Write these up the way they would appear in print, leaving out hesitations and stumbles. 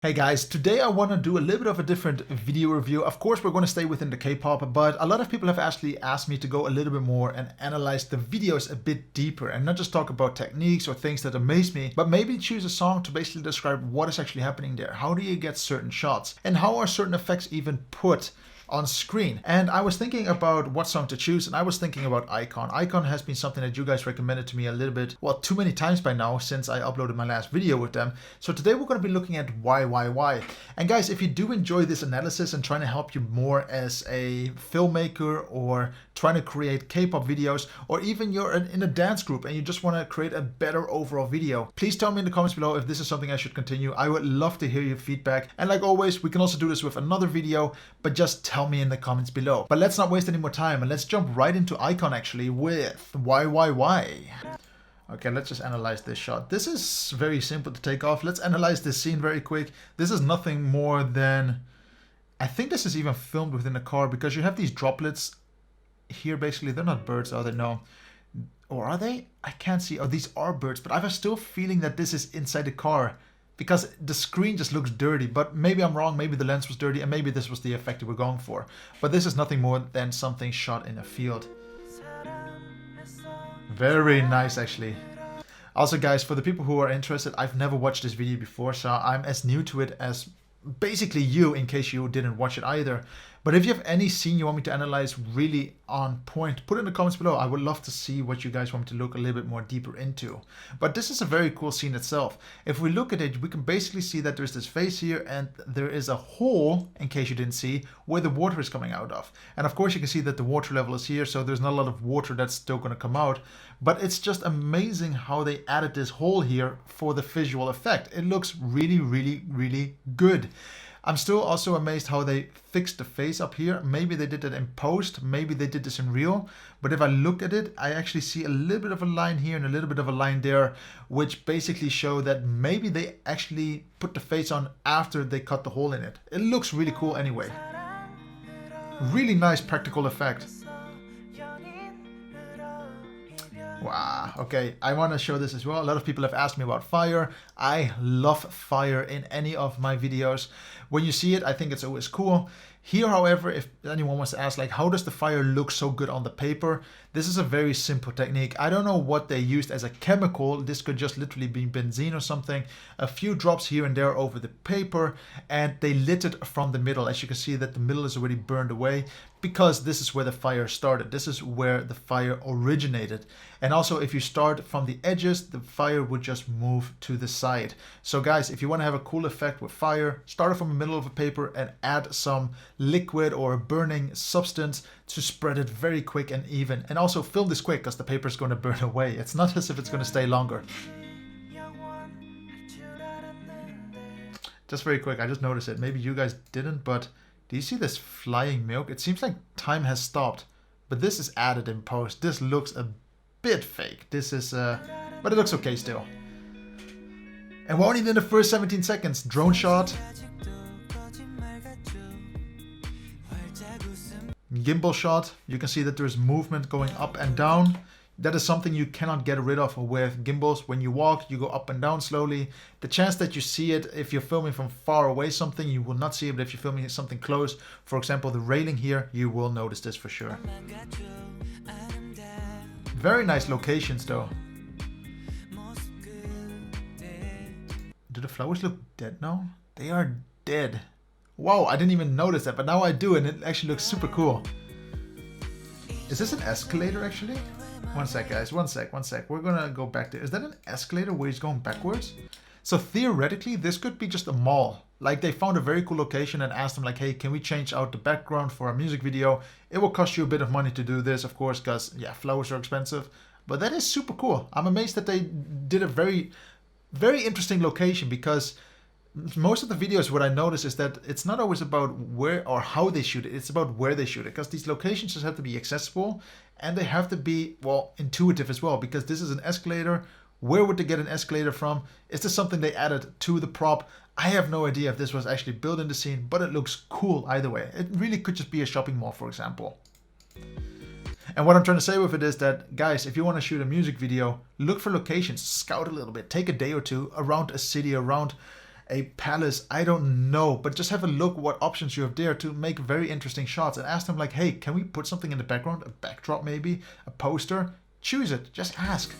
Hey guys, today I want to do a little bit of a different video review. Of course, we're going to stay within the K-pop, but a lot of people have actually asked me to go a little bit more and analyze the videos a bit deeper and not just talk about techniques or things that amaze me, but maybe choose a song to basically describe what is actually happening there. How do you get certain shots? And how are certain effects even put on screen? And I was thinking about what song to choose, and I was thinking about iKON. iKON has been something that you guys recommended to me a little bit, well, too many times by now since I uploaded my last video with them. So today we're going to be looking at why. And guys, if you do enjoy this analysis and trying to help you more as a filmmaker or trying to create K-pop videos, or even you're in a dance group and you just want to create a better overall video, please tell me in the comments below if this is something I should continue. I would love to hear your feedback. And like always, we can also do this with another video, but just tell me in the comments below. But let's not waste any more time and let's jump right into iKON actually with why. Okay, let's just analyze this shot. This is very simple to take off. Let's analyze this scene very quick. This is nothing more than, I think this is even filmed within a car because you have these droplets here. Basically, they're not birds, are they? No. Or are they? I can't see. Oh, these are birds, but I have still feeling that this is inside the car because the screen just looks dirty. But maybe I'm wrong. Maybe the lens was dirty and maybe this was the effect that we're going for. But this is nothing more than something shot in a field. Very nice, actually. Also, guys, for the people who are interested, I've never watched this video before, so I'm as new to it as basically you, in case you didn't watch it either. But if you have any scene you want me to analyze really on point, put it in the comments below. I would love to see what you guys want me to look a little bit more deeper into. But this is a very cool scene itself. If we look at it, we can basically see that there's this face here and there is a hole, in case you didn't see, where the water is coming out of. And of course you can see that the water level is here, so there's not a lot of water that's still going to come out. But it's just amazing how they added this hole here for the visual effect. It looks really good. I'm still also amazed how they fixed the face up here. Maybe they did it in post, maybe they did this in real. But if I look at it, I actually see a little bit of a line here and a little bit of a line there, which basically show that maybe they actually put the face on after they cut the hole in it. It looks really cool anyway. Really nice practical effect. Wow, okay, I want to show this as well. A lot of people have asked me about fire. I love fire in any of my videos. When you see it, I think it's always cool. Here, however, if anyone wants to ask, like, how does the fire look so good on the paper? This is a very simple technique. I don't know what they used as a chemical. This could just literally be benzene or something. A few drops here and there over the paper, and they lit it from the middle. As you can see that the middle is already burned away because this is where the fire started. This is where the fire originated. And also, if you start from the edges, the fire would just move to the side. So guys, if you want to have a cool effect with fire, start it from the middle of a paper and add some liquid or a burning substance to spread it very quick and even. And also film this quick because the paper is going to burn away. It's not as if it's going to stay longer. Just very quick, I just noticed it. Maybe you guys didn't, but do you see this flying milk? It seems like time has stopped, but this is added in post. This looks a bit fake. This is, but it looks okay still. And we're only in the first 17 seconds. Drone shot. Gimbal shot. You can see that there's movement going up and down. That is something you cannot get rid of with gimbals. When you walk, you go up and down slowly. The chance that you see it, if you're filming from far away something, you will not see it. But if you're filming something close, for example, the railing here, you will notice this for sure. Very nice locations though. Do the flowers look dead now? They are dead. Wow, I didn't even notice that, but now I do, and it actually looks super cool. Is this an escalator actually? One sec, guys, one sec. We're gonna go back there. Is that an escalator where he's going backwards? So theoretically, this could be just a mall. Like they found a very cool location and asked them like, hey, can we change out the background for a music video? It will cost you a bit of money to do this, of course, because yeah, flowers are expensive. But that is super cool. I'm amazed that they did a very interesting location, because most of the videos, what I notice is that it's not always about where or how they shoot it, it's about where they shoot it, because these locations just have to be accessible and they have to be, well, intuitive as well, because this is an escalator. Where would they get an escalator from? Is this something they added to the prop? I have no idea if this was actually built in the scene, but it looks cool either way. It really could just be a shopping mall, for example. And what I'm trying to say with it is that, guys, if you want to shoot a music video, look for locations, scout a little bit, take a day or two around a city, around a palace, I don't know, but just have a look what options you have there to make very interesting shots, and ask them like, hey, can we put something in the background, a backdrop maybe, a poster? Choose it, just ask.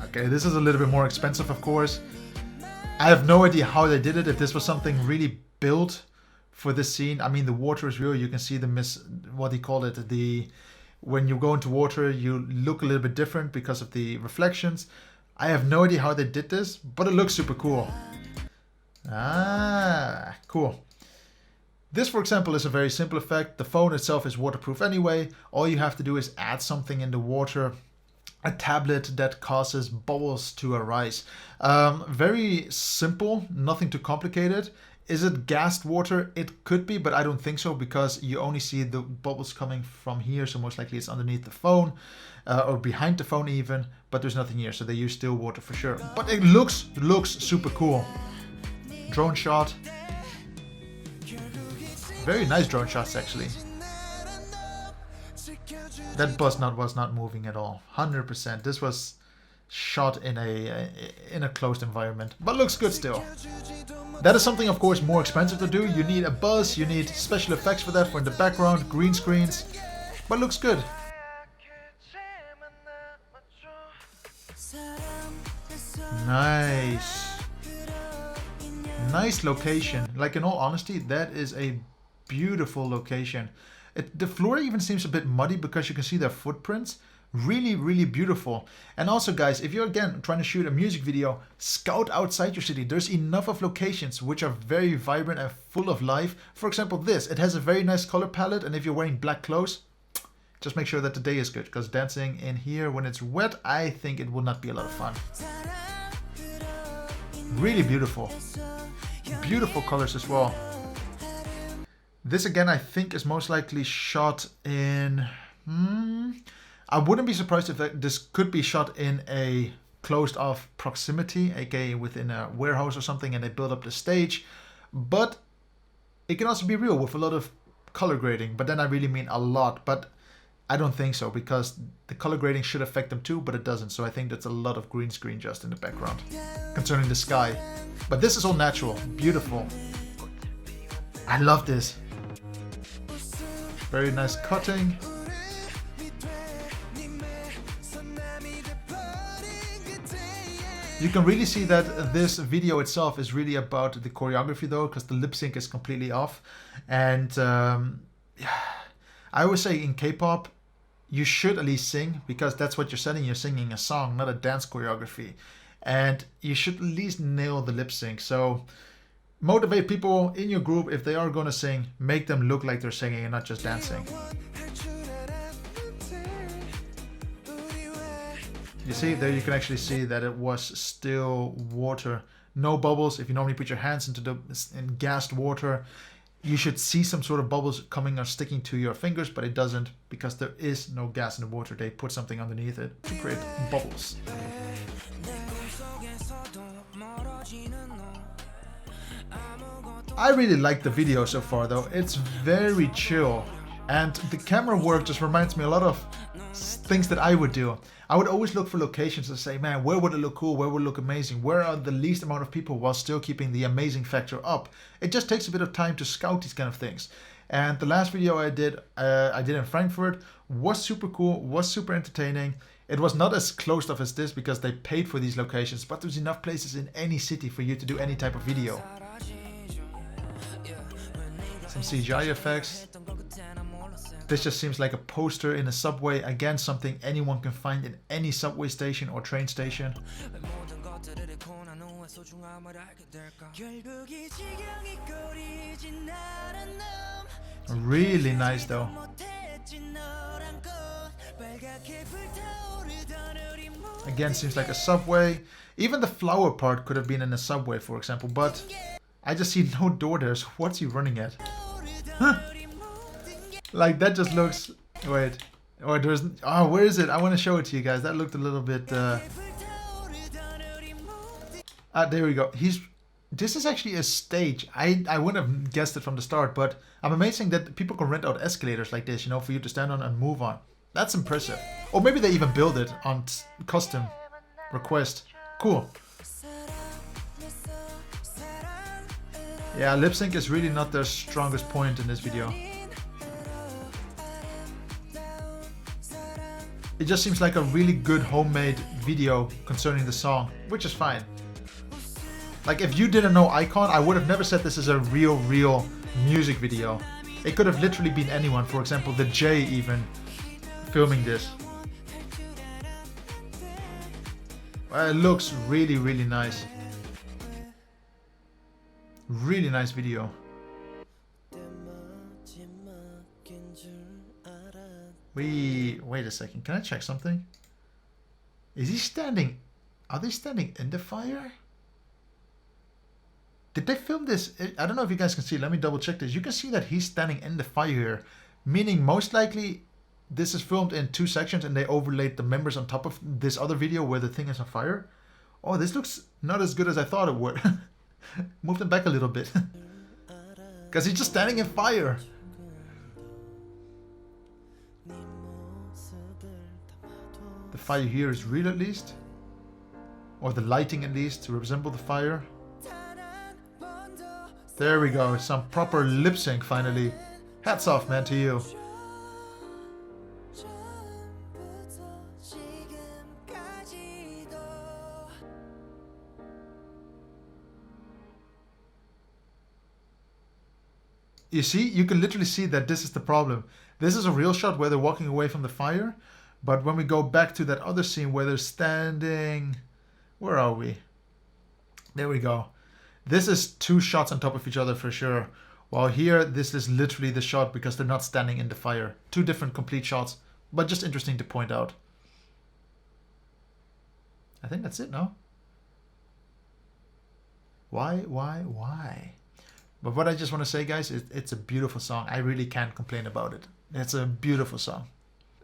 Okay, this is a little bit more expensive, of course. I have no idea how they did it, if this was something really built for this scene. I mean, the water is real. You can see the what do you call it? When you go into water, you look a little bit different because of the reflections. I have no idea how they did this, but it looks super cool. Ah, cool. This, for example, is a very simple effect. The phone itself is waterproof anyway. All you have to do is add something in the water. A tablet that causes bubbles to arise. Very simple, nothing too complicated. Is it gassed water? It could be, but I don't think so, because you only see the bubbles coming from here, so most likely it's underneath the phone or behind the phone even, but there's nothing here, so they use still water for sure. But it looks super cool. Drone shot. Very nice drone shots actually. That bus knot was not moving at all. 100%. This was shot in a closed environment, but looks good still. That is something, of course, more expensive to do. You need a bus, you need special effects for that, for in the background, green screens, but looks good. Nice. Nice location. Like, in all honesty, that is a beautiful location. The floor even seems a bit muddy because you can see their footprints. Really, really beautiful. And also, guys, if you're again trying to shoot a music video, scout outside your city. There's enough of locations which are very vibrant and full of life. For example, this. It has a very nice color palette, and if you're wearing black clothes, just make sure that the day is good, because dancing in here when it's wet, I think it will not be a lot of fun. Really beautiful. Beautiful colors as well. This again, I think, is most likely shot in... I wouldn't be surprised if this could be shot in a closed off proximity, aka within a warehouse or something, and they build up the stage. But it can also be real with a lot of color grading, but then I really mean a lot. But I don't think so, because the color grading should affect them too, but it doesn't. So I think that's a lot of green screen just in the background concerning the sky. But this is all natural, beautiful. I love this. Very nice cutting. You can really see that this video itself is really about the choreography though, because the lip sync is completely off. And yeah, I always say in K-pop, you should at least sing, because that's what you're sending. You're singing a song, not a dance choreography. And you should at least nail the lip sync. So motivate people in your group, if they are going to sing, make them look like they're singing and not just dancing. You see, there you can actually see that it was still water. No bubbles. If you normally put your hands in gassed water, you should see some sort of bubbles coming or sticking to your fingers, but it doesn't, because there is no gas in the water. They put something underneath it to create bubbles. I really like the video so far though. It's very chill, and the camera work just reminds me a lot of things that I would do. I would always look for locations to say, man, where would it look cool? Where would it look amazing? Where are the least amount of people while still keeping the amazing factor up? It just takes a bit of time to scout these kind of things. And the last video I did in Frankfurt was super cool, was super entertaining. It was not as closed off as this because they paid for these locations, but there's enough places in any city for you to do any type of video. Some CGI effects. This just seems like a poster in a subway. Again, something anyone can find in any subway station or train station. Really nice though. Again, seems like a subway. Even the flower part could have been in a subway, for example, but I just see no door there, so what's he running at? Huh? Like, that just looks... Wait. Oh, there's... Oh, where is it? I want to show it to you guys. That looked a little bit... there we go. This is actually a stage. I wouldn't have guessed it from the start, but I'm amazing that people can rent out escalators like this, you know, for you to stand on and move on. That's impressive. Or maybe they even build it on custom request. Cool. Yeah, lip sync is really not their strongest point in this video. It just seems like a really good homemade video concerning the song, which is fine. Like, if you didn't know iKON, I would have never said this is a real music video. It could have literally been anyone, for example, the J even filming this. It looks really nice. Really nice video. Wait a second, can I check something? Is he standing? Are they standing in the fire? Did they film this? I don't know if you guys can see. Let me double check this. You can see that he's standing in the fire here. Meaning most likely this is filmed in 2 sections and they overlaid the members on top of this other video where the thing is on fire. Oh, this looks not as good as I thought it would. Move them back a little bit. Because he's just standing in fire. The fire here is real at least. Or the lighting at least to resemble the fire. There we go, some proper lip sync finally. Hats off, man, to you. You see, you can literally see that this is the problem. This is a real shot where they're walking away from the fire. But when we go back to that other scene where they're standing... Where are we? There we go. This is 2 shots on top of each other for sure. While here, this is literally the shot because they're not standing in the fire. 2 different complete shots, but just interesting to point out. I think that's it, no? Why? But what I just want to say, guys, is it's a beautiful song. I really can't complain about it. It's a beautiful song.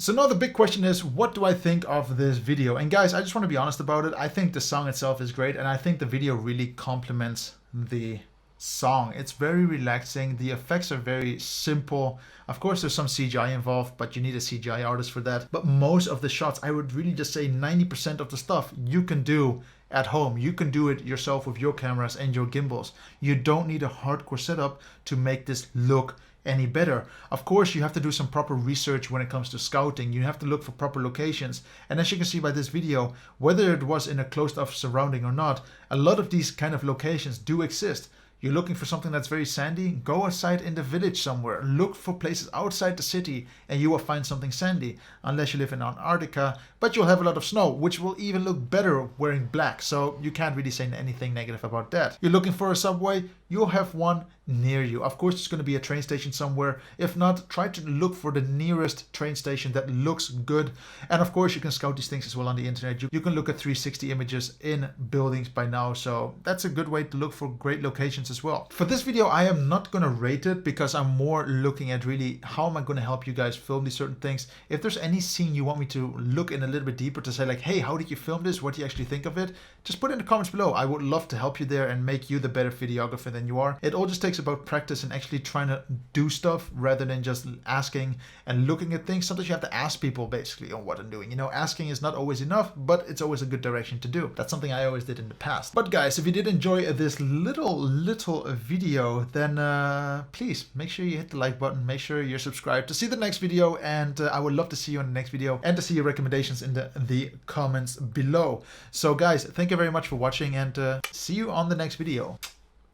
So now the big question is, what do I think of this video? And guys, I just want to be honest about it. I think the song itself is great, and I think the video really complements the song. It's very relaxing. The effects are very simple. Of course, there's some CGI involved, but you need a CGI artist for that. But most of the shots, I would really just say 90% of the stuff you can do at home. You can do it yourself with your cameras and your gimbals. You don't need a hardcore setup to make this look any better. Of course, you have to do some proper research when it comes to scouting. You have to look for proper locations. And as you can see by this video, whether it was in a closed off surrounding or not, a lot of these kind of locations do exist. You're looking for something that's very sandy, go outside in the village somewhere. Look for places outside the city and you will find something sandy. Unless you live in Antarctica, but you'll have a lot of snow, which will even look better wearing black. So you can't really say anything negative about that. You're looking for a subway, you'll have one near you. Of course, there's going to be a train station somewhere. If not, try to look for the nearest train station that looks good. And of course, you can scout these things as well on the internet. You can look at 360 images in buildings by now. So that's a good way to look for great locations as well. For this video, I am not going to rate it because I'm more looking at really how am I going to help you guys film these certain things. If there's any scene you want me to look in a little bit deeper to say like, hey, how did you film this? What do you actually think of it? Just put it in the comments below. I would love to help you there and make you the better videographer than you are. It all just takes about practice and actually trying to do stuff rather than just asking and looking at things. Sometimes you have to ask people basically on what I'm doing. You know, asking is not always enough, but it's always a good direction to do. That's something I always did in the past. But guys, if you did enjoy this little video, then please make sure you hit the like button, make sure you're subscribed to see the next video, and I would love to see you in the next video and to see your recommendations in the comments below. So guys, thank you very much for watching, and see you on the next video.